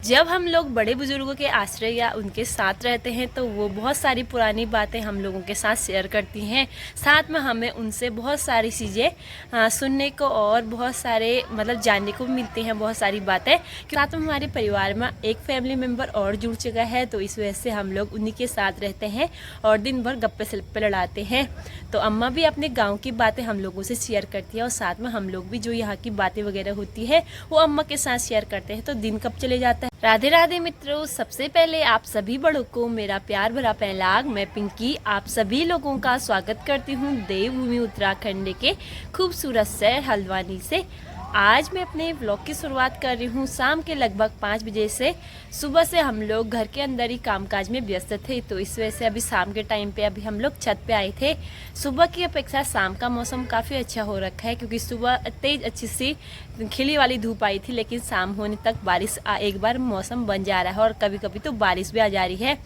जब हम लोग बड़े बुजुर्गों के आश्रय या उनके साथ रहते हैं तो वो बहुत सारी पुरानी बातें हम लोगों के साथ शेयर करती हैं। साथ में हमें उनसे बहुत सारी चीज़ें सुनने को और बहुत सारे जानने को मिलती हैं, बहुत सारी बातें। साथ में हमारे परिवार में एक फैमिली मेम्बर और जुड़ चुका है, तो इस वजह से हम लोग उन्हीं के साथ रहते हैं और दिन भर गप्पे सप्पे लड़ाते हैं। तो अम्मा भी अपने गाँव की बातें हम लोगों से शेयर करती है और साथ में हम लोग भी जो यहाँ की बातें वगैरह होती है वो अम्मा के साथ शेयर करते हैं। तो दिन कब चले जाता है। राधे राधे मित्रों, सबसे पहले आप सभी बड़ों को मेरा प्यार भरा पहलाग। मैं पिंकी आप सभी लोगों का स्वागत करती हूँ देवभूमि उत्तराखंड के खूबसूरत शहर हल्द्वानी से। आज मैं अपने व्लॉग की शुरुआत कर रही हूँ शाम के लगभग 5 बजे से। सुबह से हम लोग घर के अंदर ही कामकाज में व्यस्त थे, तो इस वजह से अभी शाम के टाइम पे अभी हम लोग छत पे आए थे। सुबह की अपेक्षा शाम का मौसम काफ़ी अच्छा हो रखा है, क्योंकि सुबह तेज अच्छी सी खिली वाली धूप आई थी, लेकिन शाम होने तक बारिश एक बार मौसम बन जा रहा है और कभी कभी तो बारिश भी आ जा रही है।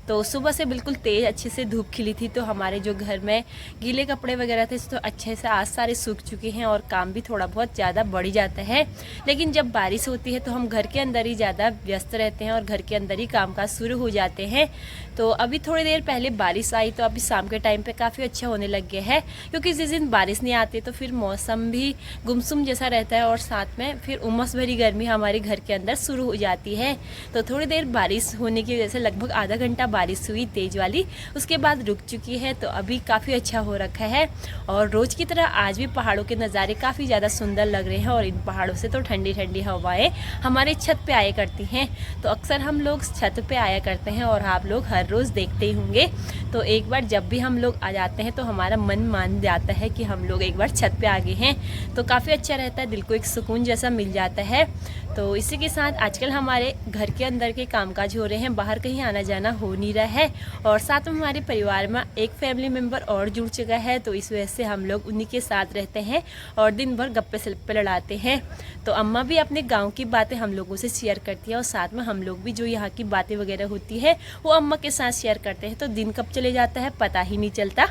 तो सुबह से बिल्कुल तेज़ अच्छे से धूप खिली थी, तो हमारे जो घर में गीले कपड़े वगैरह थे तो अच्छे से आज सारे सूख चुके हैं और काम भी थोड़ा बहुत ज़्यादा बढ़ जाता है। लेकिन जब बारिश होती है तो हम घर के अंदर ही ज़्यादा व्यस्त रहते हैं और घर के अंदर ही कामकाज शुरू हो जाते हैं। तो अभी थोड़ी देर पहले बारिश आई, तो अभी शाम के टाइम पे काफ़ी अच्छा होने लग गया है, क्योंकि जिस दिन बारिश नहीं आती तो फिर मौसम भी गुमसुम जैसा रहता है और साथ में फिर उमस भरी गर्मी हमारे घर के अंदर शुरू हो जाती है। तो थोड़ी देर बारिश होने की वजह से लगभग आधा घंटा बारिश हुई तेज वाली, उसके बाद रुक चुकी है। तो अभी काफ़ी अच्छा हो रखा है और रोज़ की तरह आज भी पहाड़ों के नज़ारे काफ़ी ज़्यादा सुंदर लग रहे हैं और इन पहाड़ों से तो ठंडी ठंडी हवाएं हमारे छत पे आया करती हैं। तो अक्सर हम लोग छत पे आया करते हैं और आप लोग हर रोज़ देखते ही होंगे। तो एक बार जब भी हम लोग आ जाते हैं तो हमारा मन मान जाता है कि हम लोग एक बार छत पे आ गए हैं, तो काफ़ी अच्छा रहता है, दिल को एक सुकून जैसा मिल जाता है। तो इसी के साथ आजकल हमारे घर के अंदर के कामकाज हो रहे हैं, बाहर कहीं आना जाना हो नहीं रहा है और साथ में हमारे परिवार में एक फैमिली मेम्बर और जुड़ चुका है, तो इस वजह से हम लोग उन्हीं के साथ रहते हैं और दिन भर गप्पे सप्पे लड़ाते हैं। तो अम्मा भी अपने गांव की बातें हम लोगों से शेयर करती है और साथ में हम लोग भी जो यहाँ की बातें वगैरह होती है वो अम्मा के साथ शेयर करते हैं। तो दिन कब चले जाता है पता ही नहीं चलता।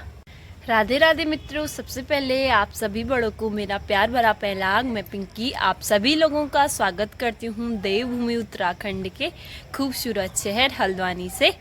राधे राधे मित्रों, सबसे पहले आप सभी बड़ों को मेरा प्यार भरा पहलाग। मैं पिंकी आप सभी लोगों का स्वागत करती हूँ देवभूमि उत्तराखंड के खूबसूरत शहर हल्द्वानी से।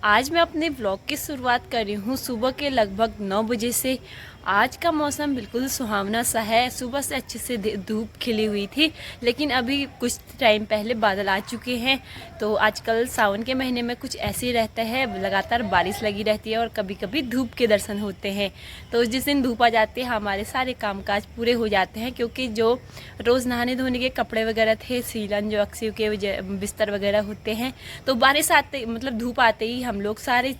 आज मैं अपने व्लॉग की शुरुआत कर रही हूँ सुबह के लगभग 9 बजे से। आज का मौसम बिल्कुल सुहावना सा है, सुबह से अच्छे से धूप खिली हुई थी, लेकिन अभी कुछ टाइम पहले बादल आ चुके हैं। तो आजकल सावन के महीने में कुछ ऐसे ही रहता है, लगातार बारिश लगी रहती है और कभी कभी धूप के दर्शन होते हैं। तो जिस दिन धूप आ जाती है हमारे सारे कामकाज पूरे हो जाते हैं, क्योंकि जो रोज़ नहाने धोने के कपड़े वगैरह थे, सीलन जो अक्सर के बिस्तर वगैरह होते हैं, तो बारिश आते धूप आते ही हम लोग सारे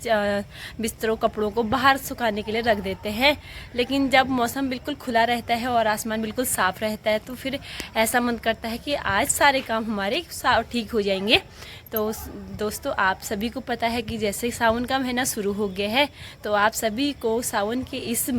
बिस्तरों कपड़ों को बाहर सुखाने के लिए रख देते हैं। लेकिन जब मौसम बिल्कुल खुला रहता है और आसमान बिल्कुल साफ़ रहता है तो फिर ऐसा मन करता है कि आज सारे काम हमारे ठीक हो जाएंगे। तो दोस्तों, आप सभी को पता है कि जैसे सावन का महीना शुरू हो गया है, तो आप सभी को सावन के इस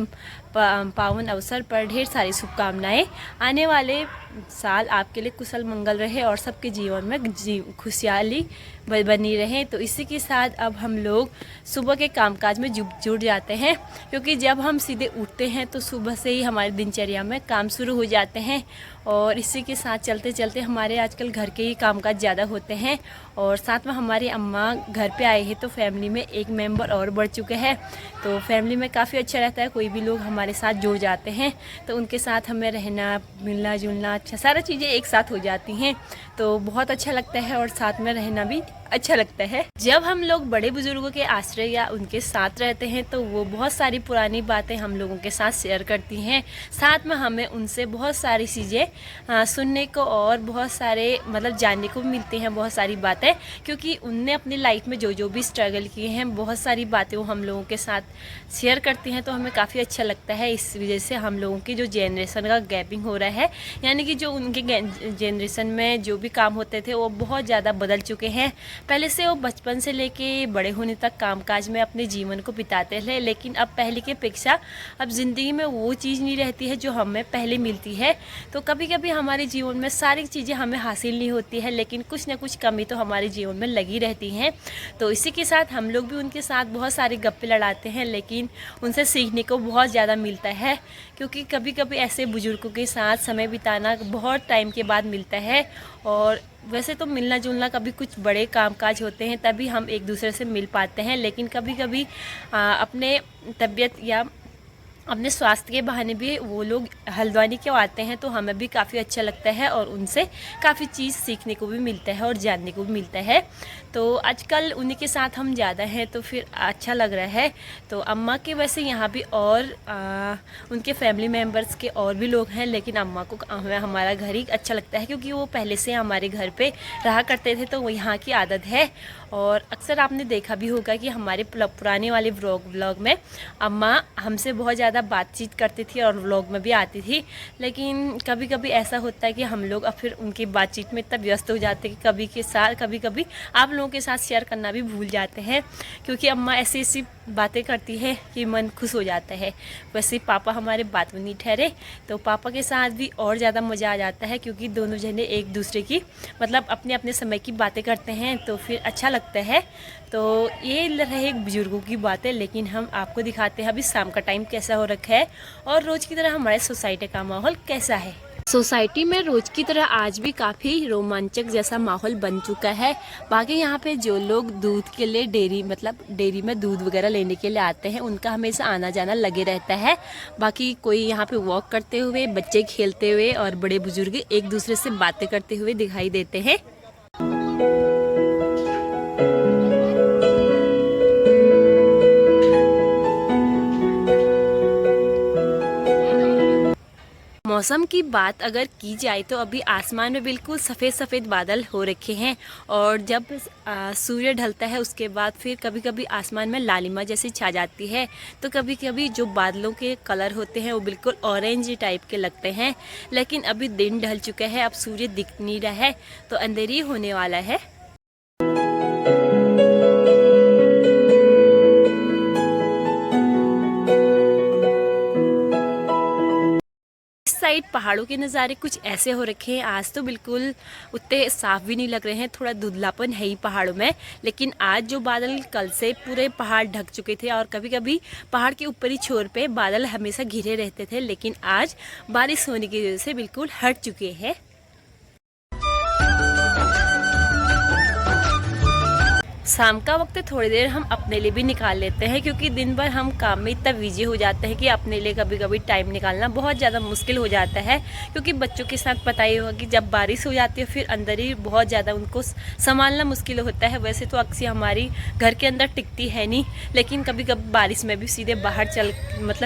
पावन अवसर पर ढेर सारी शुभकामनाएं। आने वाले साल आपके लिए कुशल मंगल रहे और सबके जीवन में खुशहाली बनी रहे। तो इसी के साथ अब हम लोग सुबह के कामकाज में जुड़ जाते हैं, क्योंकि जब हम सीधे उठते हैं तो सुबह से ही हमारी दिनचर्या में काम शुरू हो जाते हैं और इसी के साथ चलते चलते हमारे आजकल घर के ही कामकाज ज़्यादा होते हैं और साथ में हमारी अम्मा घर पे आए हैं, तो फैमिली में एक मेंबर और बढ़ चुके हैं। तो फैमिली में काफ़ी अच्छा रहता है, कोई भी लोग हमारे साथ जुड़ जाते हैं तो उनके साथ हमें रहना मिलना जुलना अच्छा सारा चीज़ें एक साथ हो जाती हैं, तो बहुत अच्छा लगता है और साथ में रहना भी अच्छा लगता है। जब हम लोग बड़े बुजुर्गों के आश्रय या उनके साथ रहते हैं तो वो बहुत सारी पुरानी बातें हम लोगों के साथ शेयर करती हैं। साथ में हमें उनसे बहुत सारी चीज़ें सुनने को और बहुत सारे जानने को मिलती हैं, बहुत सारी बातें, क्योंकि उनने अपनी लाइफ में जो जो भी स्ट्रगल किए हैं बहुत सारी बातें वो हम लोगों के साथ शेयर करती हैं। तो हमें काफ़ी अच्छा लगता है। इस वजह से हम लोगों की जो जनरेशन का गैपिंग हो रहा है, यानी कि जो उनके जनरेशन में जो भी काम होते थे वो बहुत ज़्यादा बदल चुके हैं। पहले से वो बचपन से लेके बड़े होने तक कामकाज में अपने जीवन को बिताते थे, लेकिन अब पहले की अपेक्षा अब ज़िंदगी में वो चीज़ नहीं रहती है जो हमें पहले मिलती है। तो कभी कभी हमारे जीवन में सारी चीज़ें हमें हासिल नहीं होती है, लेकिन कुछ ना कुछ कमी तो हमारे जीवन में लगी रहती हैं। तो इसी के साथ हम लोग भी उनके साथ बहुत सारे गप्पे लड़ाते हैं, लेकिन उनसे सीखने को बहुत ज़्यादा मिलता है, क्योंकि कभी कभी ऐसे बुजुर्गों के साथ समय बिताना बहुत टाइम के बाद मिलता है और वैसे तो मिलना जुलना कभी कुछ बड़े कामकाज होते हैं तभी हम एक दूसरे से मिल पाते हैं, लेकिन कभी कभी अपने तबीयत या अपने स्वास्थ्य के बहाने भी वो लोग हल्द्वानी क्यों आते हैं, तो हमें भी काफ़ी अच्छा लगता है और उनसे काफ़ी चीज़ सीखने को भी मिलता है और जानने को भी मिलता है। तो आजकल उन्हीं के साथ हम ज़्यादा हैं तो फिर अच्छा लग रहा है। तो अम्मा के वैसे यहाँ भी और उनके फैमिली मेम्बर्स के और भी लोग हैं, लेकिन अम्मा को हमारा घर ही अच्छा लगता है क्योंकि वो पहले से हमारे घर पे रहा करते थे, तो वो यहाँ की आदत है। और अक्सर आपने देखा भी होगा कि हमारे पुराने वाले व्लॉग में अम्मा हमसे बहुत ज़्यादा बातचीत करती थी और व्लॉग में भी आती थी, लेकिन कभी कभी ऐसा होता है कि हम लोग अब फिर उनकी बातचीत में इतना व्यस्त हो जाते हैं कि कभी कभी आप लोगों के साथ शेयर करना भी भूल जाते हैं, क्योंकि अम्मा ऐसी ऐसी बातें करती है कि मन खुश हो जाता है। वैसे पापा हमारे बात में नहीं ठहरे, तो पापा के साथ भी और ज़्यादा मज़ा आ जाता है क्योंकि दोनों जने एक दूसरे की मतलब अपने अपने समय की बातें करते हैं तो फिर अच्छा लगता है। तो ये रहे बुजुर्गों की बातें, लेकिन हम आपको दिखाते हैं अभी शाम का टाइम कैसा हो रखा है और रोज़ की तरह हमारे सोसाइटी का माहौल कैसा है। सोसाइटी में रोज की तरह आज भी काफ़ी रोमांचक जैसा माहौल बन चुका है। बाकी यहाँ पे जो लोग दूध के लिए डेयरी में दूध वगैरह लेने के लिए आते हैं उनका हमेशा आना जाना लगे रहता है। बाकी कोई यहाँ पे वॉक करते हुए, बच्चे खेलते हुए और बड़े बुजुर्ग एक दूसरे से बातें करते हुए दिखाई देते हैं। मौसम की बात अगर की जाए तो अभी आसमान में बिल्कुल सफ़ेद सफ़ेद बादल हो रखे हैं और जब सूर्य ढलता है उसके बाद फिर कभी कभी आसमान में लालिमा जैसी छा जाती है, तो कभी कभी जो बादलों के कलर होते हैं वो बिल्कुल ऑरेंज टाइप के लगते हैं। लेकिन अभी दिन ढल चुका है, अब सूर्य दिख नहीं रहा है तो अंधेरी होने वाला है। साइड पहाड़ों के नज़ारे कुछ ऐसे हो रखे हैं। आज तो बिल्कुल उतने साफ भी नहीं लग रहे हैं, थोड़ा धुंधलापन है ही पहाड़ों में। लेकिन आज जो बादल कल से पूरे पहाड़ ढक चुके थे और कभी कभी पहाड़ के ऊपरी छोर पे बादल हमेशा घिरे रहते थे, लेकिन आज बारिश होने की वजह से बिल्कुल हट चुके हैं। शाम का वक्त थोड़ी देर हम अपने लिए भी निकाल लेते हैं क्योंकि दिन भर हम काम में इतना बिजी हो जाते हैं कि अपने लिए कभी कभी टाइम निकालना बहुत ज़्यादा मुश्किल हो जाता है। क्योंकि बच्चों के साथ पता ही होगा कि जब बारिश हो जाती है फिर अंदर ही बहुत ज़्यादा उनको संभालना मुश्किल होता है। वैसे तो अक्सर हमारी घर के अंदर टिकती है नहीं, लेकिन कभी कभी बारिश में भी सीधे बाहर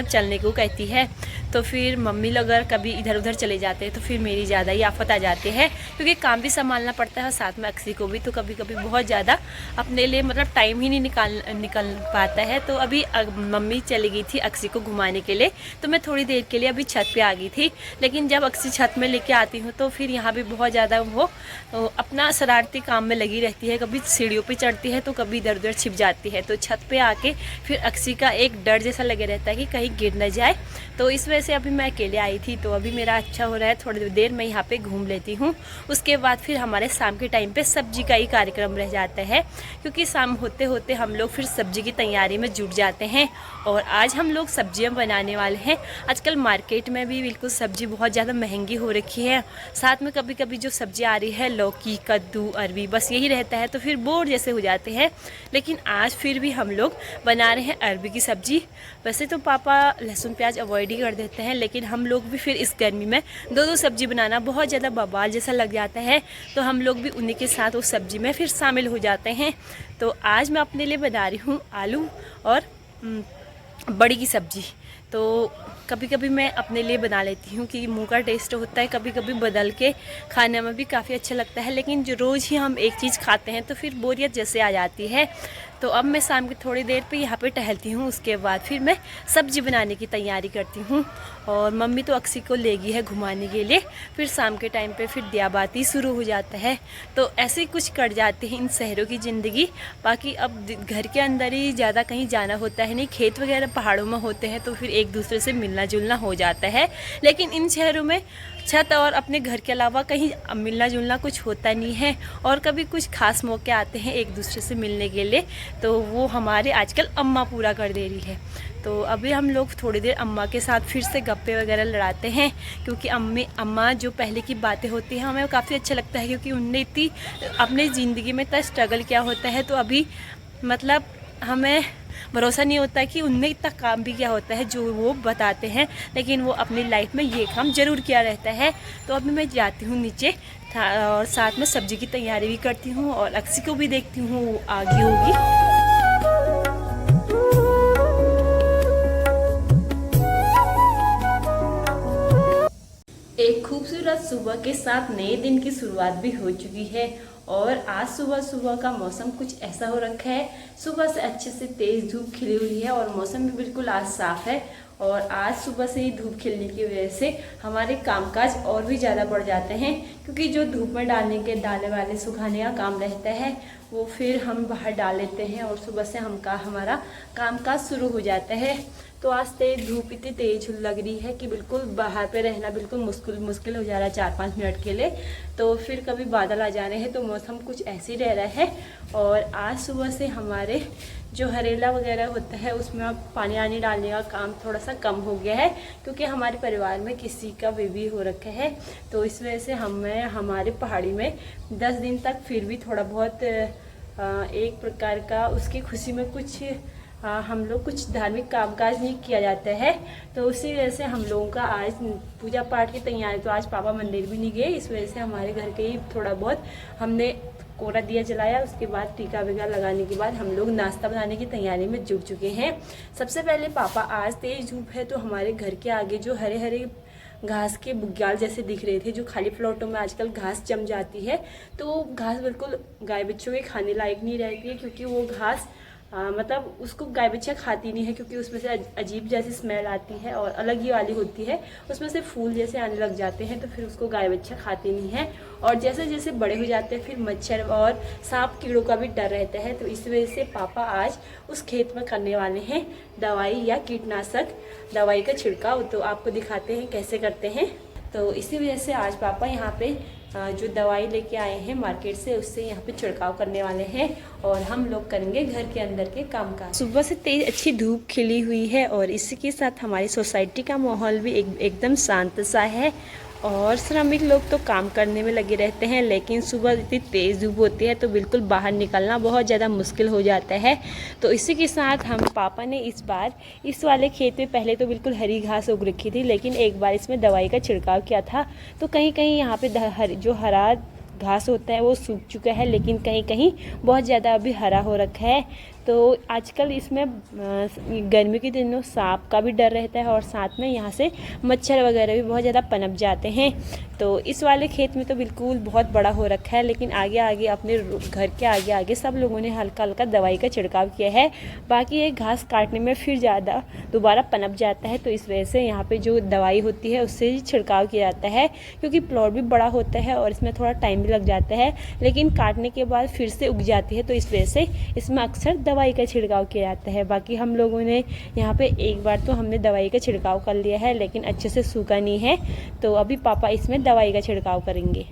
चलने को कहती है, तो फिर मम्मी लोग अगर कभी इधर उधर चले जाते हैं तो फिर मेरी ज़्यादा ही आफत आ जाती है क्योंकि काम भी संभालना पड़ता है, साथ में अक्सी को भी। तो कभी कभी बहुत ज़्यादा अपने लिए टाइम ही नहीं निकल पाता है। तो अभी मम्मी चली गई थी अक्सी को घुमाने के लिए, तो मैं थोड़ी देर के लिए अभी छत पे आ गई थी। लेकिन जब अक्सी छत में लेके आती हूँ तो फिर यहाँ भी बहुत ज़्यादा वो अपना शरारती काम में लगी रहती है। कभी सीढ़ियों पे चढ़ती है तो कभी इधर उधर छिप जाती है। तो छत पे आके फिर अक्सी का एक डर जैसा लगे रहता है कि कहीं गिर न जाए। तो इस वजह से अभी मैं अकेले आई थी, तो अभी मेरा अच्छा हो रहा है, थोड़ी देर मैं यहाँ पे घूम लेती हूँ। उसके बाद फिर हमारे शाम के टाइम पे सब्जी का ही कार्यक्रम रह जाता है क्योंकि शाम होते होते हम लोग फिर सब्जी की तैयारी में जुट जाते हैं। और आज हम लोग सब्जियां बनाने वाले हैं। आजकल मार्केट में भी बिल्कुल सब्जी बहुत ज़्यादा महंगी हो रखी है। साथ में कभी कभी जो सब्जी आ रही है लौकी, कद्दू, अरवी, बस यही रहता है तो फिर बोर जैसे हो जाते हैं। लेकिन आज फिर भी हम लोग बना रहे हैं अरवी की सब्जी। वैसे तो पापा लहसुन प्याज अवॉइड ही कर देते हैं, लेकिन हम लोग भी फिर इस गर्मी में दो सब्जी बनाना बहुत ज़्यादा बवाल जैसा लग जाता है, तो हम लोग भी उन्हीं के साथ उस सब्जी में फिर शामिल हो जाते हैं। तो आज मैं अपने लिए बना रही हूँ आलू और बड़ी की सब्जी। तो कभी कभी मैं अपने लिए बना लेती हूँ कि मुंह का टेस्ट होता है, कभी कभी बदल के खाने में भी काफ़ी अच्छा लगता है। लेकिन जो रोज़ ही हम एक चीज़ खाते हैं तो फिर बोरियत जैसे आ जाती है। तो अब मैं शाम की थोड़ी देर पे यहाँ पे टहलती हूँ, उसके बाद फिर मैं सब्ज़ी बनाने की तैयारी करती हूँ। और मम्मी तो अक्सी को ले गई है घुमाने के लिए। फिर शाम के टाइम पे फिर दियाबाती शुरू हो जाता है। तो ऐसे ही कुछ कट जाते हैं इन शहरों की ज़िंदगी। बाकी अब घर के अंदर ही ज़्यादा कहीं जाना होता है नहीं, खेत वगैरह पहाड़ों में होते हैं तो फिर एक दूसरे से मिलना जुलना हो जाता है। लेकिन इन शहरों में छत और अपने घर के अलावा कहीं मिलना जुलना कुछ होता नहीं है, और कभी कुछ खास मौके आते हैं एक दूसरे से मिलने के लिए, तो वो हमारे आजकल अम्मा पूरा कर दे रही है। तो अभी हम लोग थोड़ी देर अम्मा के साथ फिर से गप्पे वगैरह लड़ाते हैं, क्योंकि अम्मा जो पहले की बातें होती हैं हमें काफ़ी अच्छा लगता है, क्योंकि उनने इतनी अपनी ज़िंदगी में इतना स्ट्रगल किया होता है। तो अभी मतलब हमें भरोसा नहीं होता कि उनने इतना काम भी किया होता है जो वो बताते हैं, लेकिन वो अपनी लाइफ में ये काम ज़रूर किया रहता है। तो अभी मैं जाती हूँ नीचे और साथ में सब्ज़ी की तैयारी भी करती हूँ, और अक्सी को भी देखती हूँ वो आगे होगी। एक खूबसूरत सुबह के साथ नए दिन की शुरुआत भी हो चुकी है, और आज सुबह सुबह का मौसम कुछ ऐसा हो रखा है। सुबह से अच्छे से तेज़ धूप खिली हुई है और मौसम भी बिल्कुल आज साफ़ है। और आज सुबह से ही धूप खिलने की वजह से हमारे कामकाज और भी ज़्यादा बढ़ जाते हैं, क्योंकि जो धूप में डालने के दाने वाले सुखाने का काम रहता है वो फिर हम बाहर डाल लेते हैं, और सुबह से हमारा कामकाज शुरू हो जाता है। तो आज तेज धूप इतनी तेज लग रही है कि बिल्कुल बाहर पे रहना बिल्कुल मुश्किल हो जा रहा है 4-5 मिनट के लिए। तो फिर कभी बादल आ जा रहे हैं, तो मौसम कुछ ऐसे ही रह रहा है। और आज सुबह से हमारे जो हरेला वगैरह होता है उसमें अब पानी आनी डालने का काम थोड़ा सा कम हो गया है, क्योंकि हमारे परिवार में किसी का बेबी हो रखा है। तो इस वजह से हमारे पहाड़ी में 10 दिन तक फिर भी थोड़ा बहुत एक प्रकार का उसकी खुशी में कुछ हम लोग कुछ धार्मिक कामकाज नहीं किया जाता है। तो उसी वजह से हम लोगों का आज पूजा पाठ की तैयारी, तो आज पापा मंदिर भी नहीं गए, इस वजह से हमारे घर के ही थोड़ा बहुत हमने कोरा दिया जलाया। उसके बाद टीका वगैरह लगाने के बाद हम लोग नाश्ता बनाने की तैयारी में जुट चुके हैं। सबसे पहले पापा, आज तेज धूप है तो हमारे घर के आगे जो हरे हरे घास के बुग्याल जैसे दिख रहे थे, जो खाली प्लॉटों में आजकल घास जम जाती है, तो वो घास बिल्कुल गाय बच्चों के खाने लायक नहीं रहती है, क्योंकि वो घास मतलब उसको गाय बच्चा खाती नहीं है, क्योंकि उसमें से अजीब जैसी स्मेल आती है और अलग ही वाली होती है, उसमें से फूल जैसे आने लग जाते हैं, तो फिर उसको गाय बच्चा खाती नहीं है। और जैसे जैसे बड़े हो जाते हैं फिर मच्छर और सांप कीड़ों का भी डर रहता है। तो इस वजह से पापा आज उस खेत में करने वाले हैं दवाई या कीटनाशक दवाई का छिड़काव। तो आपको दिखाते हैं कैसे करते हैं। तो इसी वजह से आज पापा यहाँ पे जो दवाई लेके आए हैं मार्केट से, उससे यहाँ पे छिड़काव करने वाले हैं, और हम लोग करेंगे घर के अंदर के कामकाज। सुबह से तेज अच्छी धूप खिली हुई है, और इसी के साथ हमारी सोसाइटी का माहौल भी एकदम शांत सा है। और श्रमिक लोग तो काम करने में लगे रहते हैं, लेकिन सुबह इतनी तेज़ धूप होती है तो बिल्कुल बाहर निकलना बहुत ज़्यादा मुश्किल हो जाता है। तो इसी के साथ हम पापा ने इस बार इस वाले खेत में पहले तो बिल्कुल हरी घास उग रखी थी, लेकिन एक बार इसमें दवाई का छिड़काव किया था, तो कहीं कहीं यहाँ पे जो हरा घास होता है वो सूख चुका है, लेकिन कहीं कहीं बहुत ज़्यादा अभी हरा हो रखा है। तो आजकल इसमें गर्मी के दिनों सांप का भी डर रहता है, और साथ में यहाँ से मच्छर वगैरह भी बहुत ज़्यादा पनप जाते हैं। तो इस वाले खेत में तो बिल्कुल बहुत बड़ा हो रखा है, लेकिन आगे आगे अपने घर के आगे आगे सब लोगों ने हल्का हल्का दवाई का छिड़काव किया है। बाकी ये घास काटने में फिर ज़्यादा दोबारा पनप जाता है, तो इस वजह से यहाँ पे जो दवाई होती है उससे ही छिड़काव किया जाता है, क्योंकि प्लॉट भी बड़ा होता है और इसमें थोड़ा टाइम भी लग जाता है, लेकिन काटने के बाद फिर से उग जाती है, तो इस वजह से इसमें अक्सर दवाई का छिड़काव किया जाता है। बाकी हम लोगों ने यहाँ पे एक बार तो हमने दवाई का छिड़काव कर लिया है, लेकिन अच्छे से सूखा नहीं है, तो अभी पापा इसमें दवाई का छिड़काव करेंगे।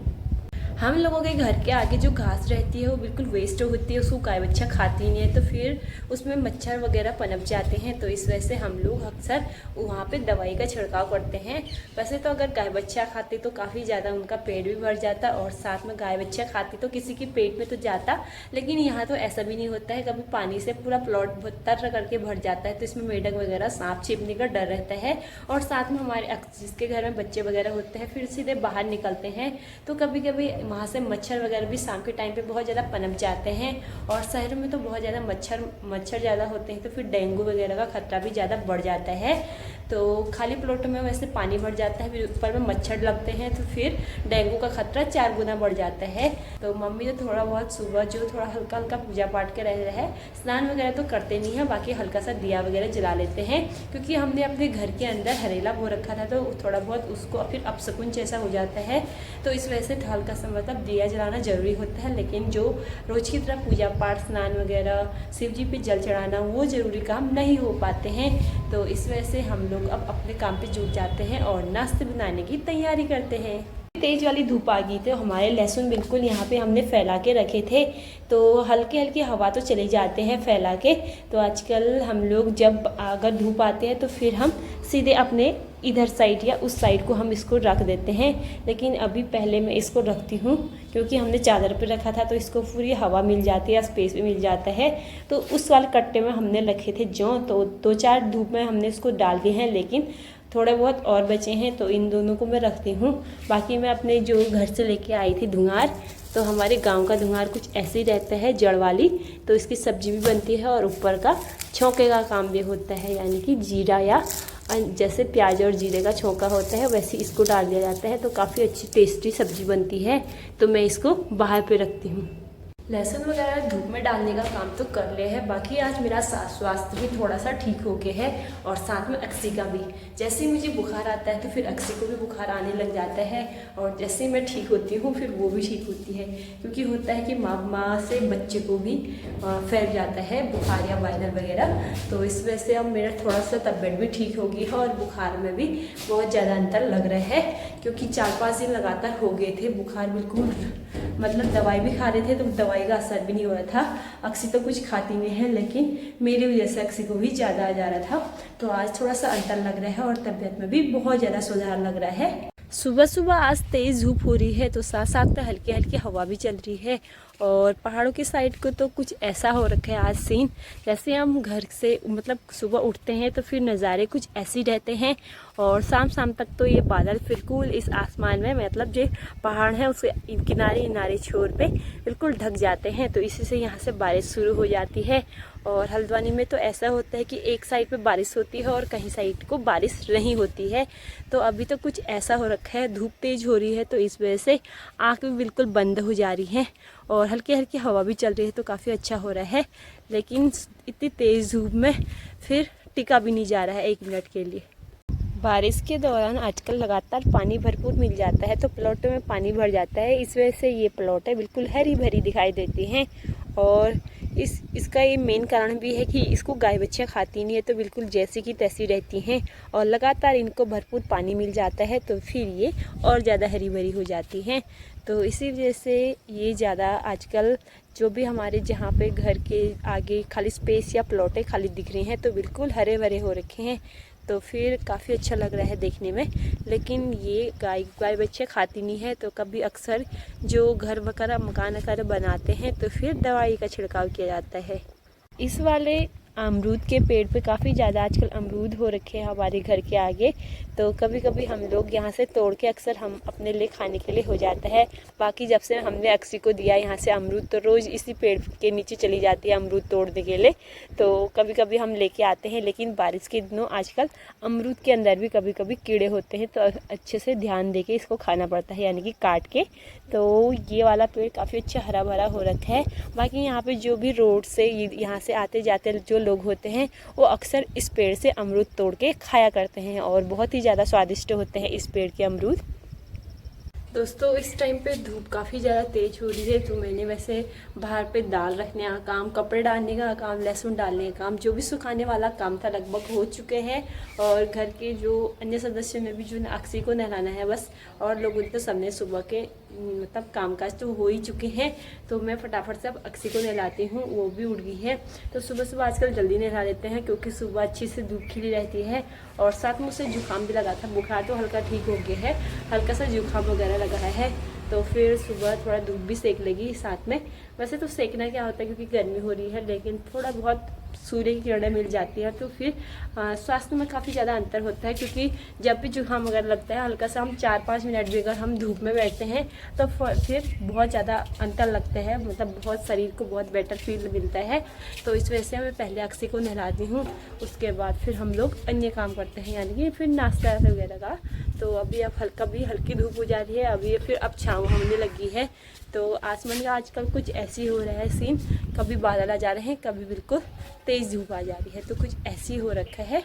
हम लोगों के घर के आगे जो घास रहती है वो बिल्कुल वेस्ट होती है, उसको गाय बच्चा खाती नहीं है, तो फिर उसमें मच्छर वगैरह पनप जाते हैं। तो इस वजह से हम लोग अक्सर वहाँ पे दवाई का छिड़काव करते हैं। वैसे तो अगर गाय बच्चा खाते तो काफ़ी ज़्यादा उनका पेट भी भर जाता, और साथ में गाय बच्चा खाती तो किसी के पेट में तो जाता, लेकिन यहाँ तो ऐसा भी नहीं होता है। कभी पानी से पूरा प्लॉट तर करके भर जाता है, तो इसमें मेढक वगैरह सांप छिपने का डर रहता है। और साथ में हमारे जिसके घर में बच्चे वगैरह होते हैं फिर सीधे बाहर निकलते हैं, तो कभी कभी वहाँ से मच्छर वगैरह भी शाम के टाइम पे बहुत ज़्यादा पनप जाते हैं। और शहर में तो बहुत ज़्यादा मच्छर ज़्यादा होते हैं, तो फिर डेंगू वगैरह का खतरा भी ज़्यादा बढ़ जाता है। तो खाली प्लॉटों में वैसे पानी भर जाता है, फिर ऊपर में मच्छर लगते हैं, तो फिर डेंगू का खतरा 4 गुना बढ़ जाता है। तो मम्मी तो थोड़ा बहुत सुबह जो थोड़ा हल्का हल्का पूजा पाठ के रह रहे हैं, स्नान वगैरह तो करते नहीं हैं, बाकी हल्का सा दिया वगैरह जला लेते हैं, क्योंकि हमने अपने घर के अंदर हरेला बो रखा था, तो थोड़ा बहुत उसको फिर अपशकुन जैसा हो जाता है। तो इस वजह से हल्का सा मतलब दिया जलाना ज़रूरी होता है, लेकिन जो रोज़ की तरह पूजा पाठ स्नान वगैरह शिव जी पे जल चढ़ाना वो ज़रूरी काम नहीं हो पाते हैं। तो इस वजह से हम लोग लोग अब अपने काम पे जुट जाते हैं और नाश्ते बनाने की तैयारी करते हैं। तेज़ वाली धूप आ गई थी, हमारे लहसुन बिल्कुल यहाँ पे हमने फैला के रखे थे, तो हल्की हल्की हवा तो चले जाते हैं फैला के। तो आजकल हम लोग जब अगर धूप आते हैं तो फिर हम सीधे अपने इधर साइड या उस साइड को हम इसको रख देते हैं, लेकिन अभी पहले मैं इसको रखती हूँ क्योंकि हमने चादर पे रखा था तो इसको पूरी हवा मिल जाती है, स्पेस भी मिल जाता है। तो उस वाले कट्टे में हमने रखे थे जौ, तो 2-4 धूप में हमने इसको डाल दिए हैं, लेकिन थोड़े बहुत और बचे हैं तो इन दोनों को मैं रखती हूँ। बाकी मैं अपने जो घर से लेके आई थी धुंगार, तो हमारे गांव का धुंगार कुछ ऐसे ही रहता है जड़ वाली, तो इसकी सब्जी भी बनती है और ऊपर का छौंके का काम भी होता है, यानी कि जीरा या जैसे प्याज और जीरे का छौंका होता है वैसे इसको डाल दिया जाता है, तो काफ़ी अच्छी टेस्टी सब्जी बनती है। तो मैं इसको बाहर पे रखती हूँ। लहसुन वगैरह धूप में डालने का काम तो कर लिया है, बाकी आज मेरा स्वास्थ्य भी थोड़ा सा ठीक हो गया है और साथ में अक्सी का भी। जैसे ही मुझे बुखार आता है तो फिर अक्सी को भी बुखार आने लग जाता है, और जैसे ही मैं ठीक होती हूँ फिर वो भी ठीक होती है, क्योंकि होता है कि माँ से बच्चे को भी फैल जाता है बुखार या वायरल वगैरह। तो इस वजह से अब मेरा थोड़ा सा तबीयत भी ठीक हो गई है और बुखार में भी बहुत ज़्यादा अंतर लग रहा है, क्योंकि 4-5 दिन लगातार हो गए थे बुखार, बिल्कुल मतलब दवाई भी खा रहे थे तो दवाई का असर भी नहीं हो रहा था। अक्सी तो कुछ खाती नहीं है, लेकिन मेरी वजह से अक्सी को भी ज़्यादा आ जा रहा था। तो आज थोड़ा सा अंतर लग रहा है और तबीयत में भी बहुत ज़्यादा सुधार लग रहा है। सुबह सुबह आज तेज़ धूप हो रही है, तो साथ साथ में हल्की हल्की हवा भी चल रही है, और पहाड़ों की साइड को तो कुछ ऐसा हो रखा है आज सीन, जैसे हम घर से मतलब सुबह उठते हैं तो फिर नज़ारे कुछ ऐसे रहते हैं, और शाम तक तो ये बादल बिल्कुल इस आसमान में मतलब जो पहाड़ है उसके किनारे छोर पे बिल्कुल ढक जाते हैं। तो इसी से यहाँ से बारिश शुरू हो जाती है। और हल्द्वानी में तो ऐसा होता है कि एक साइड पे बारिश होती है और कहीं साइड को बारिश नहीं होती है। तो अभी तो कुछ ऐसा हो रखा है, धूप तेज हो रही है तो इस वजह से आँख भी बिल्कुल बंद हो जा रही है, और हल्की हल्की हवा भी चल रही है, तो काफ़ी अच्छा हो रहा है। लेकिन इतनी तेज़ धूप में फिर टिका भी नहीं जा रहा है 1 मिनट के लिए। बारिश के दौरान आजकल लगातार पानी भरपूर मिल जाता है, तो प्लॉटों में पानी भर जाता है, इस वजह से ये प्लॉटें बिल्कुल हरी भरी दिखाई देती हैं। और इसका ये मेन कारण भी है कि इसको गाय बच्चियाँ खाती नहीं है, तो बिल्कुल जैसी की तैसी रहती हैं, और लगातार इनको भरपूर पानी मिल जाता है तो फिर ये और ज़्यादा हरी भरी हो जाती हैं। तो इसी वजह से ये ज़्यादा आजकल जो भी हमारे जहाँ पे घर के आगे खाली स्पेस या प्लॉटें खाली दिख रही हैं तो बिल्कुल हरे भरे हो रखे हैं, तो फिर काफ़ी अच्छा लग रहा है देखने में। लेकिन ये गाय बच्चे खाती नहीं है, तो कभी अक्सर जो घर वगैरह मकान वगैरह बनाते हैं तो फिर दवाई का छिड़काव किया जाता है। इस वाले अमरूद के पेड़ पे काफ़ी ज़्यादा आजकल अमरूद हो रखे हैं हमारे घर के आगे, तो कभी कभी हम लोग यहाँ से तोड़ के अक्सर हम अपने लिए खाने के लिए हो जाता है। बाकी जब से हमने अक्सी को दिया यहाँ से अमरूद, तो रोज़ इसी पेड़ के नीचे चली जाती है अमरूद तोड़ने के लिए, तो कभी कभी हम लेके आते हैं। लेकिन बारिश के दिनों आजकल अमरूद के अंदर भी कभी कभी कीड़े होते हैं, तो अच्छे से ध्यान दे के इसको खाना पड़ता है, यानी कि काट के। तो ये वाला पेड़ काफ़ी अच्छा हरा भरा हो रखा है। बाकी यहाँ पे जो भी रोड से यहाँ से आते जाते जो लोग होते हैं वो अक्सर इस पेड़ से अमरूद तोड़ के खाया करते हैं, और बहुत ही ज़्यादा स्वादिष्ट होते हैं इस पेड़ के अमरूद। दोस्तों इस टाइम पे धूप काफ़ी ज़्यादा तेज़ हो रही है, तो मैंने वैसे बाहर पे दाल रखने का काम, कपड़े डालने का काम, लहसुन डालने का काम, जो भी सुखाने वाला काम था लगभग हो चुके हैं। और घर के जो अन्य सदस्य में भी जो अक्सी को नहलाना है बस, और लोगों ने तो सबने सुबह के मतलब कामकाज तो हो ही चुके हैं, तो मैं फटाफट से अब अक्सी को नहलाती हूँ, वो भी उठ गई है। तो सुबह सुबह आजकल जल्दी नहला लेते हैं, क्योंकि सुबह अच्छी से धूप खिली रहती है, और साथ में उसे जुकाम भी लगा था। बुखार तो हल्का ठीक हो गया है, हल्का सा जुकाम वगैरह लगा है, तो फिर सुबह थोड़ा धूप भी सेक लेगी साथ में। वैसे तो सेकना क्या होता है क्योंकि गर्मी हो रही है, लेकिन थोड़ा बहुत सूर्य की किरणें मिल जाती है तो फिर स्वास्थ्य में काफ़ी ज़्यादा अंतर होता है। क्योंकि जब भी जुकाम वगैरह लगता है हल्का सा हम 4-5 मिनट भी अगर हम धूप में बैठते हैं तो फिर बहुत ज़्यादा अंतर लगता है, मतलब बहुत शरीर को बहुत बेटर फील मिलता है। तो इस वजह से मैं पहले अक्सी को नहलाती हूँ, उसके बाद फिर हम लोग अन्य काम करते हैं, यानी कि फिर नाश्ता वगैरह का। तो अभी अब हल्की धूप हो जा रही है, अभी फिर अब छाँव होने लगी है। तो आसमान का आजकल कुछ ऐसी हो रहा है सीन, कभी बादल आ जा रहे हैं, कभी बिल्कुल तेज़ धूप आ जा रही है, तो कुछ ऐसी हो रखा है।